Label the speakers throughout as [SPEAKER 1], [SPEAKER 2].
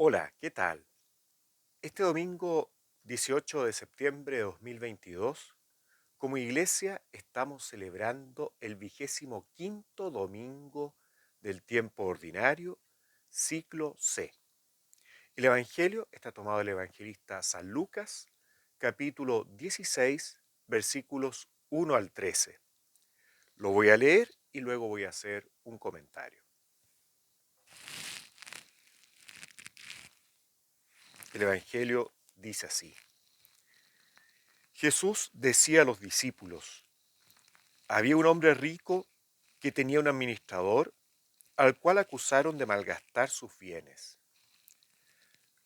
[SPEAKER 1] Hola, ¿qué tal? Este domingo 18 de septiembre de 2022, como iglesia estamos celebrando el 25º domingo del tiempo ordinario, ciclo C. El Evangelio está tomado del evangelista San Lucas, capítulo 16, versículos 1 al 13. Lo voy a leer y luego voy a hacer un comentario. El Evangelio dice así. Jesús decía a los discípulos: había un hombre rico que tenía un administrador al cual acusaron de malgastar sus bienes.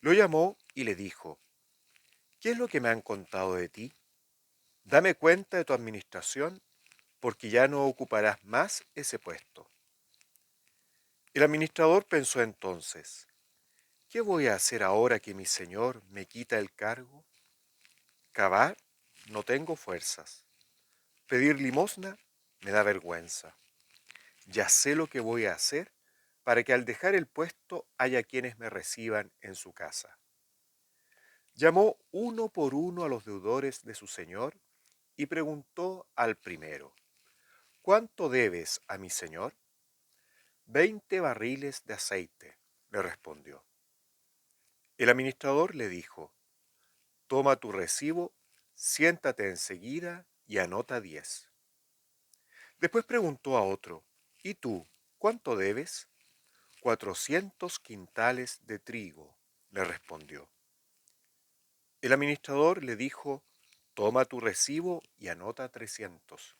[SPEAKER 1] Lo llamó y le dijo: ¿qué es lo que me han contado de ti? Dame cuenta de tu administración, porque ya no ocuparás más ese puesto. El administrador pensó entonces: ¿qué voy a hacer ahora que mi señor me quita el cargo? Cavar, no tengo fuerzas. Pedir limosna me da vergüenza. Ya sé lo que voy a hacer para que al dejar el puesto haya quienes me reciban en su casa. Llamó uno por uno a los deudores de su señor y preguntó al primero: ¿cuánto debes a mi señor? 20 barriles de aceite, le respondió. El administrador le dijo: toma tu recibo, siéntate enseguida y anota 10. Después preguntó a otro: ¿y tú, cuánto debes? 400 quintales de trigo, le respondió. El administrador le dijo: toma tu recibo y anota 300.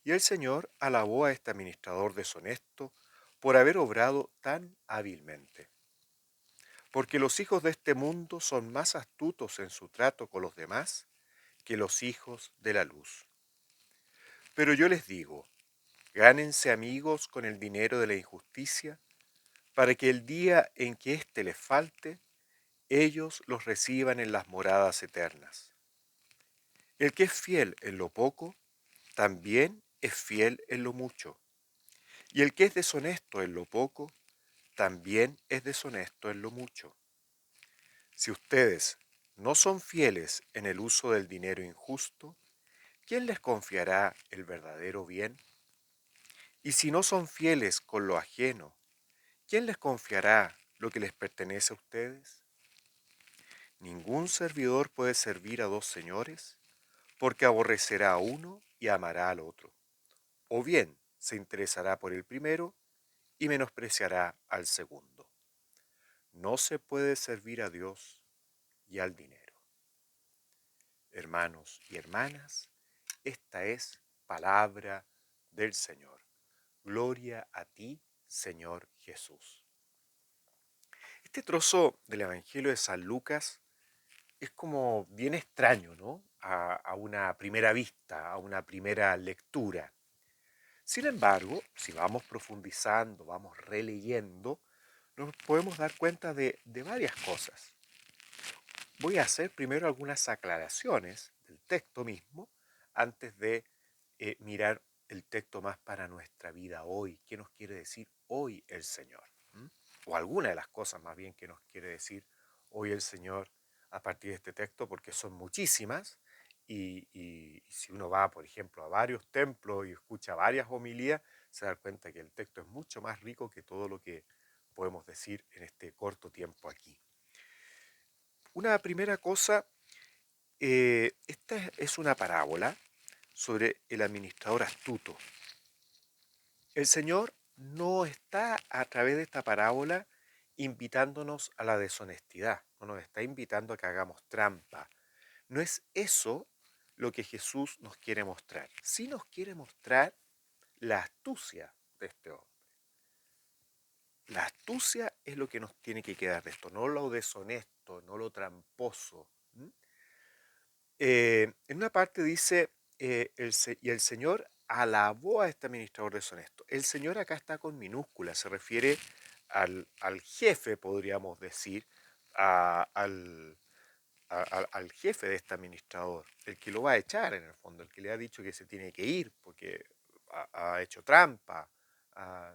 [SPEAKER 1] Y el señor alabó a este administrador deshonesto por haber obrado tan hábilmente. Porque los hijos de este mundo son más astutos en su trato con los demás que los hijos de la luz. Pero yo les digo: gánense amigos con el dinero de la injusticia, para que el día en que éste les falte, ellos los reciban en las moradas eternas. El que es fiel en lo poco, también es fiel en lo mucho. Y el que es deshonesto en lo poco, también es deshonesto en lo mucho. Si ustedes no son fieles en el uso del dinero injusto, ¿quién les confiará el verdadero bien? Y si no son fieles con lo ajeno, ¿quién les confiará lo que les pertenece a ustedes? Ningún servidor puede servir a dos señores, porque aborrecerá a uno y amará al otro. O bien se interesará por el primero y menospreciará al segundo. No se puede servir a Dios y al dinero. Hermanos y hermanas, esta es palabra del Señor. Gloria a ti, Señor Jesús. Este trozo del Evangelio de San Lucas es como bien extraño, ¿no? A una primera vista, a una primera lectura. Sin embargo, si vamos profundizando, vamos releyendo, nos podemos dar cuenta de varias cosas. Voy a hacer primero algunas aclaraciones del texto mismo antes de mirar el texto más para nuestra vida hoy. ¿Qué nos quiere decir hoy el Señor? ¿Mm? O alguna de las cosas más bien que nos quiere decir hoy el Señor a partir de este texto, porque son muchísimas. Y si uno va, por ejemplo, a varios templos y escucha varias homilías, se da cuenta que el texto es mucho más rico que todo lo que podemos decir en este corto tiempo aquí. Una primera cosa, esta es una parábola sobre el administrador astuto. El Señor no está a través de esta parábola invitándonos a la deshonestidad, no nos está invitando a que hagamos trampa. No es eso lo que Jesús nos quiere mostrar. Sí nos quiere mostrar la astucia de este hombre. La astucia es lo que nos tiene que quedar de esto, no lo deshonesto, no lo tramposo. En una parte dice, y el Señor alabó a este administrador deshonesto. El Señor acá está con minúscula, se refiere al jefe, podríamos decir, al, al jefe de este administrador, el que lo va a echar en el fondo, el que le ha dicho que se tiene que ir porque ha hecho trampa, ah,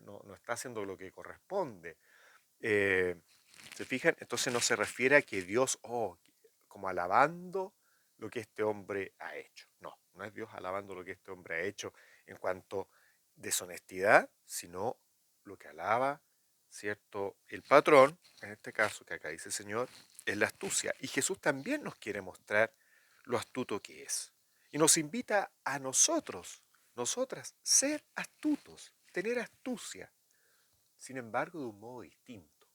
[SPEAKER 1] no está haciendo lo que corresponde. Eh, ¿Se fijan? Entonces no se refiere a que Dios, como alabando lo que este hombre ha hecho. No, no es Dios alabando lo que este hombre ha hecho en cuanto deshonestidad, sino lo que alaba, ¿cierto? El patrón, en este caso que acá dice el Señor, es la astucia. Y Jesús también nos quiere mostrar lo astuto que es. Y nos invita a nosotros, nosotras, ser astutos, tener astucia, sin embargo de un modo distinto,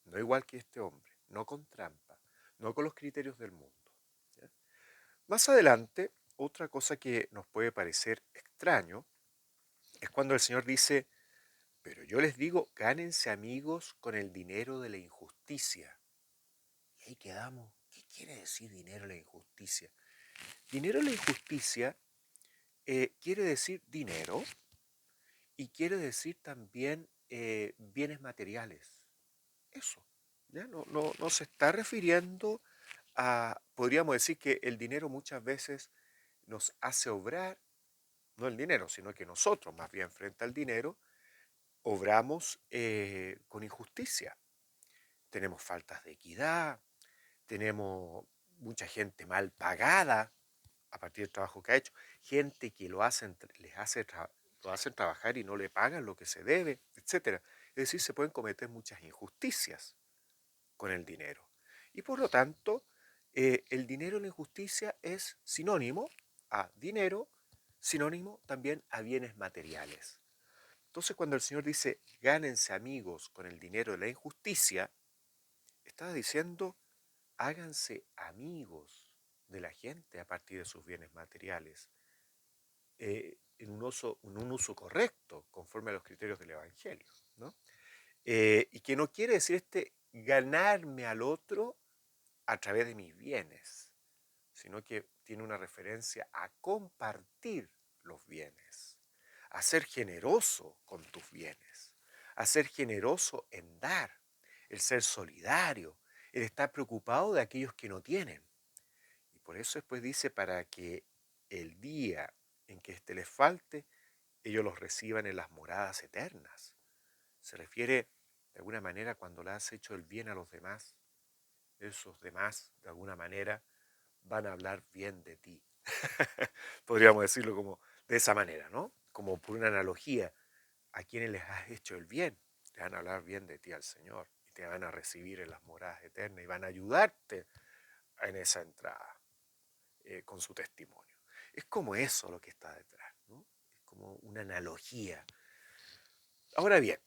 [SPEAKER 1] no igual que este hombre, no con trampa, no con los criterios del mundo. ¿Ya? Más adelante, otra cosa que nos puede parecer extraño es cuando el Señor dice, pero yo les digo, gánense amigos con el dinero de la injusticia. Y ahí quedamos. ¿Qué quiere decir dinero de la injusticia? Dinero de la injusticia quiere decir dinero y quiere decir también bienes materiales. Eso. ¿Ya? No se está refiriendo podríamos decir que el dinero muchas veces nos hace obrar, no el dinero, sino que nosotros más bien frente al dinero, obramos con injusticia. Tenemos faltas de equidad, tenemos mucha gente mal pagada a partir del trabajo que ha hecho, gente que lo hacen trabajar y no le pagan lo que se debe, etcétera. Es decir, se pueden cometer muchas injusticias con el dinero. Y por lo tanto, el dinero en la injusticia es sinónimo a dinero, sinónimo también a bienes materiales. Entonces, cuando el Señor dice, gánense amigos con el dinero de la injusticia, está diciendo, háganse amigos de la gente a partir de sus bienes materiales, en un uso correcto, conforme a los criterios del Evangelio, ¿no? Y que no quiere decir ganarme al otro a través de mis bienes, sino que tiene una referencia a compartir los bienes, a ser generoso con tus bienes, a ser generoso en dar, el ser solidario, el estar preocupado de aquellos que no tienen. Y por eso después dice, para que el día en que éste les falte, ellos los reciban en las moradas eternas. Se refiere de alguna manera cuando le has hecho el bien a los demás, esos demás de alguna manera van a hablar bien de ti. Podríamos decirlo como de esa manera, ¿no? Como por una analogía, a quienes les has hecho el bien, te van a hablar bien de ti al Señor y te van a recibir en las moradas eternas y van a ayudarte en esa entrada con su testimonio. Es como eso lo que está detrás, ¿no? Es como una analogía. Ahora bien,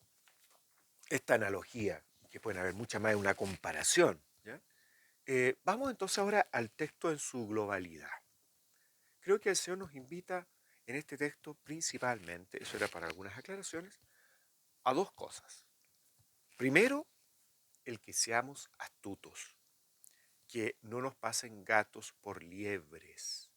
[SPEAKER 1] esta analogía, que pueden haber muchas más, es una comparación, ¿ya? Vamos entonces ahora al texto en su globalidad. Creo que el Señor nos invita en este texto principalmente, eso era para algunas aclaraciones, a dos cosas. Primero, el que seamos astutos, que no nos pasen gatos por liebres.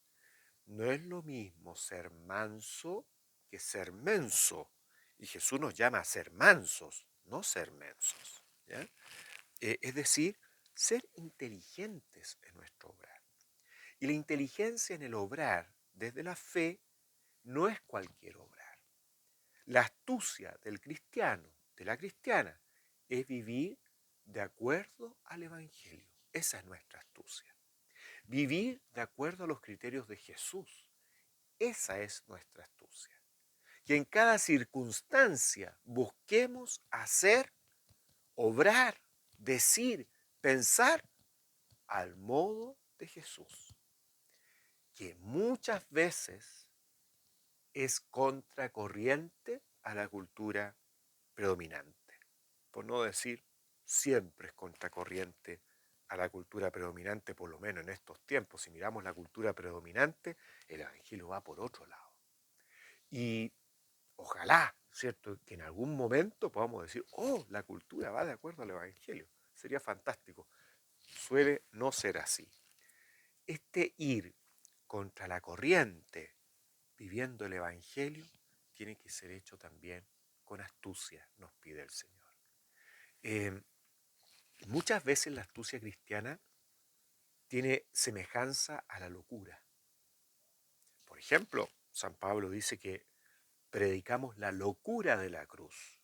[SPEAKER 1] No es lo mismo ser manso que ser menso. Y Jesús nos llama a ser mansos, no ser mensos. ¿Ya? Es decir, ser inteligentes en nuestro obrar. Y la inteligencia en el obrar desde la fe no es cualquier obrar. La astucia del cristiano, de la cristiana, es vivir de acuerdo al Evangelio. Esa es nuestra astucia. Vivir de acuerdo a los criterios de Jesús. Esa es nuestra astucia. Que en cada circunstancia busquemos hacer, obrar, decir, pensar al modo de Jesús. Que muchas veces es contracorriente a la cultura predominante. Por no decir, siempre es contracorriente a la cultura predominante, por lo menos en estos tiempos. Si miramos la cultura predominante, el Evangelio va por otro lado. Y ojalá, ¿cierto?, que en algún momento podamos decir, oh, la cultura va de acuerdo al Evangelio. Sería fantástico. Suele no ser así. Este ir contra la corriente, viviendo el Evangelio, tiene que ser hecho también con astucia, nos pide el Señor. Eh, Muchas veces la astucia cristiana tiene semejanza a la locura. Por ejemplo, San Pablo dice que predicamos la locura de la cruz.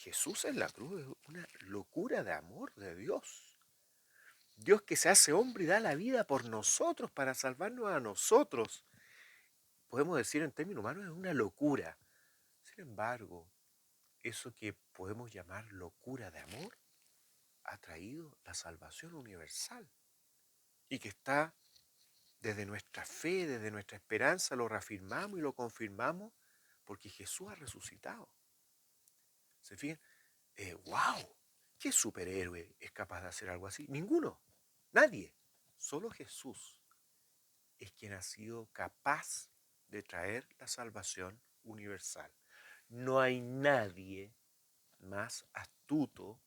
[SPEAKER 1] Jesús en la cruz es una locura de amor de Dios. Dios que se hace hombre y da la vida por nosotros para salvarnos a nosotros. Podemos decir en términos humanos es una locura. Sin embargo, eso que podemos llamar locura de amor ha traído la salvación universal y que está desde nuestra fe, desde nuestra esperanza, lo reafirmamos y lo confirmamos porque Jesús ha resucitado. ¿Se fijan? ¡Wow! ¿Qué superhéroe es capaz de hacer algo así? Ninguno, nadie. Solo Jesús es quien ha sido capaz de traer la salvación universal. No hay nadie más astuto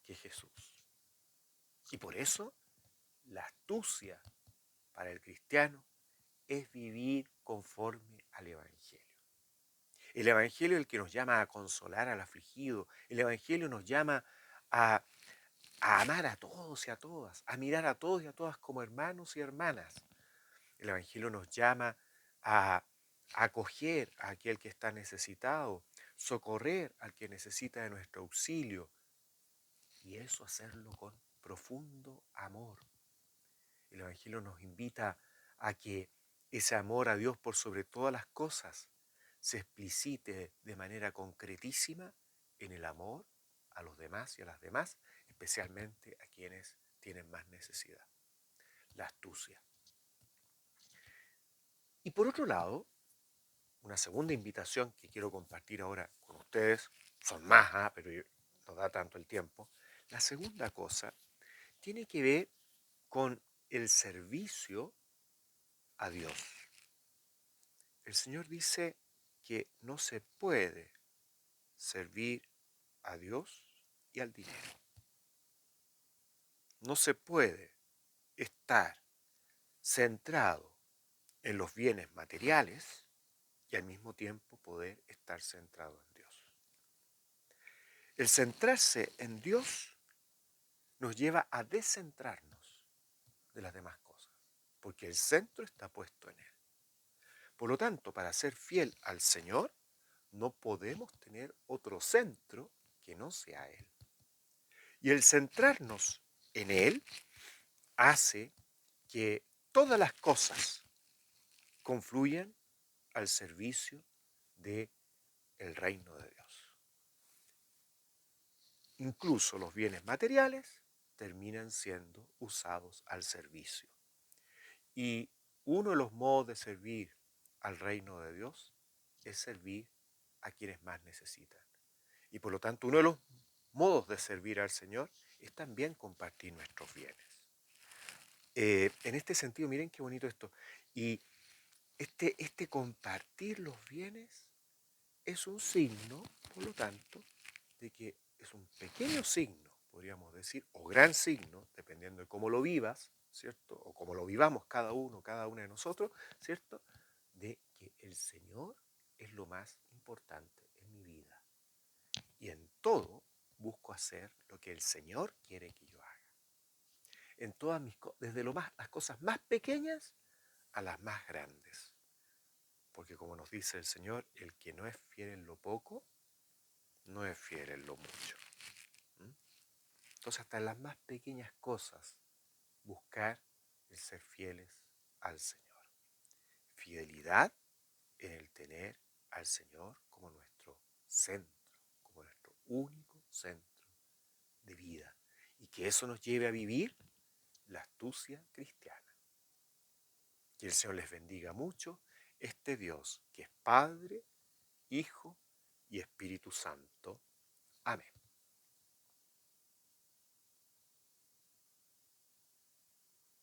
[SPEAKER 1] que Jesús. Y por eso la astucia para el cristiano es vivir conforme al Evangelio. El Evangelio es el que nos llama a consolar al afligido. El Evangelio nos llama a, a amar a todos y a todas, a mirar a todos y a todas como hermanos y hermanas. El Evangelio nos llama a acoger a aquel que está necesitado, socorrer al que necesita de nuestro auxilio, y eso hacerlo con profundo amor. El Evangelio nos invita a que ese amor a Dios por sobre todas las cosas se explicite de manera concretísima en el amor a los demás y a las demás, especialmente a quienes tienen más necesidad. La astucia. Y por otro lado, una segunda invitación que quiero compartir ahora con ustedes, son más, pero no da tanto el tiempo. La segunda cosa tiene que ver con el servicio a Dios. El Señor dice que no se puede servir a Dios y al dinero. No se puede estar centrado en los bienes materiales y al mismo tiempo poder estar centrado en Dios. El centrarse en Dios nos lleva a descentrarnos de las demás cosas, porque el centro está puesto en Él. Por lo tanto, para ser fiel al Señor, no podemos tener otro centro que no sea Él. Y el centrarnos en Él hace que todas las cosas confluyan al servicio del reino de Dios. Incluso los bienes materiales terminan siendo usados al servicio. Y uno de los modos de servir al reino de Dios es servir a quienes más necesitan. Y por lo tanto, uno de los modos de servir al Señor es también compartir nuestros bienes. En este sentido, miren qué bonito esto. Y este compartir los bienes es un signo, por lo tanto, de que es un pequeño signo, podríamos decir, o gran signo, dependiendo de cómo lo vivas, ¿cierto? O cómo lo vivamos cada uno, cada una de nosotros, ¿cierto? De que el Señor es lo más importante en mi vida. Y en todo busco hacer lo que el Señor quiere que yo haga. En todas mis cosas, desde las cosas más pequeñas a las más grandes. Porque como nos dice el Señor, el que no es fiel en lo poco, no es fiel en lo mucho. Entonces, hasta en las más pequeñas cosas, buscar el ser fieles al Señor. Fidelidad en el tener al Señor como nuestro centro, como nuestro único centro de vida. Y que eso nos lleve a vivir la astucia cristiana. Que el Señor les bendiga mucho. Este Dios que es Padre, Hijo y Espíritu Santo.